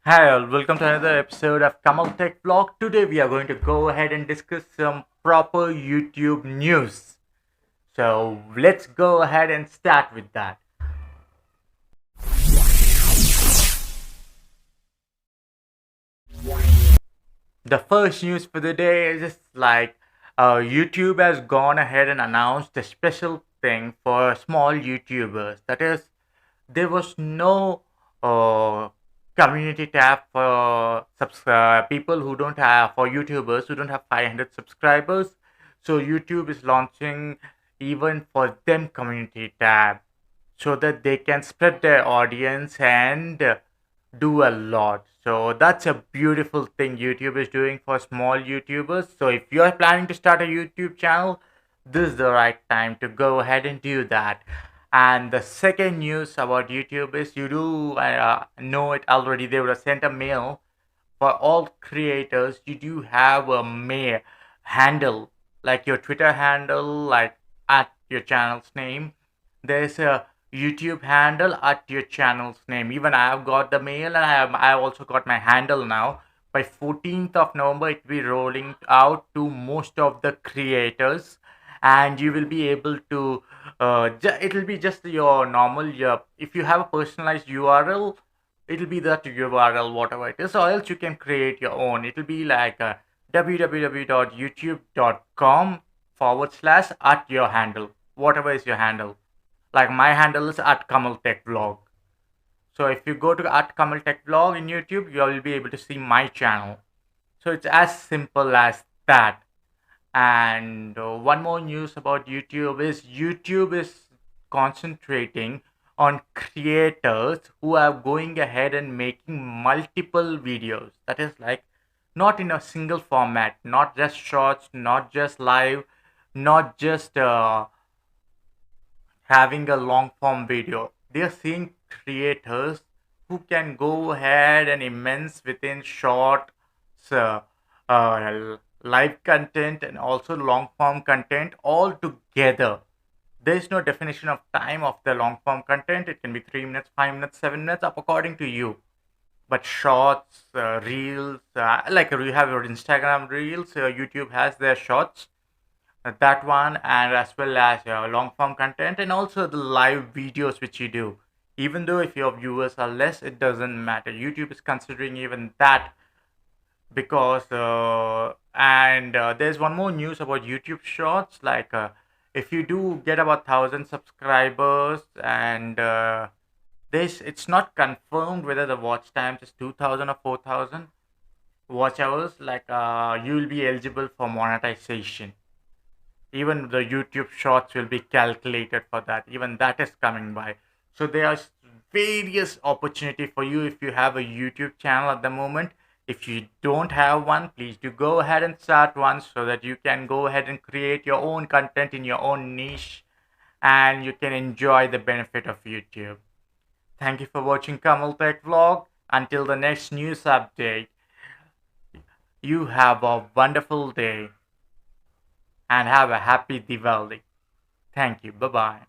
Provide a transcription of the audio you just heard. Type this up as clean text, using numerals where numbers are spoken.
Hi all, welcome to another episode of kamaltechvlog. Today we are going to go ahead and discuss some proper YouTube news. So let's go ahead and start with that. The first news for the day is just like YouTube has gone ahead and announced a special thing for small YouTubers. That is, there was no uh, community tab for people who don't have, for YouTubers who don't have 500 subscribers. So YouTube is launching even for them community tab so that they can spread their audience and do a lot. So that's a beautiful thing YouTube is doing for small YouTubers. So if you're planning to start a YouTube channel, this is the right time to go ahead and do that. And the second news about YouTube is you do know it already. They would have sent a mail for all creators. You do have a mail handle, like your Twitter handle, like at your channel's name. There's a YouTube handle at your channel's name. Even I have got the mail, and I have also got my handle now. By 14th of November, it will be rolling out to most of the creators, and you will be able to. It will be just your normal. If you have a personalized URL, it'll be that URL, whatever it is, or else you can create your own. It'll be like www.youtube.com / at your handle, whatever is your handle. Like my handle is at kamaltechvlog. So if you go to at kamaltechvlog in YouTube, you will be able to see my channel. So it's as simple as that. And one more news about YouTube is concentrating on creators who are going ahead and making multiple videos. That is like not in a single format, not just shorts, not just live, not just having a long form video. They are seeing creators who can go ahead and immense within short uh, live content and also long form content all together. There is no definition of time of the long form content. It can be 3 minutes, 5 minutes, 7 minutes, up according to you. But shorts, reels, like you have your Instagram reels, YouTube has their shorts, that one, and as well as long form content and also the live videos which you do. Even though if your viewers are less, it doesn't matter. YouTube is considering even that because and there's one more news about YouTube Shorts. Like if you do get about 1,000 subscribers and this, it's not confirmed whether the watch times is 2,000 or 4,000 watch hours. Like you will be eligible for monetization. Even the YouTube Shorts will be calculated for that. Even that is coming by. So there are various opportunity for you if you have a YouTube channel at the moment. If you don't have one, please do go ahead and start one so that you can go ahead and create your own content in your own niche and you can enjoy the benefit of YouTube. Thank you for watching Kamal Tech Vlog. Until the next news update, you have a wonderful day and have a happy Diwali. Thank you. Bye bye.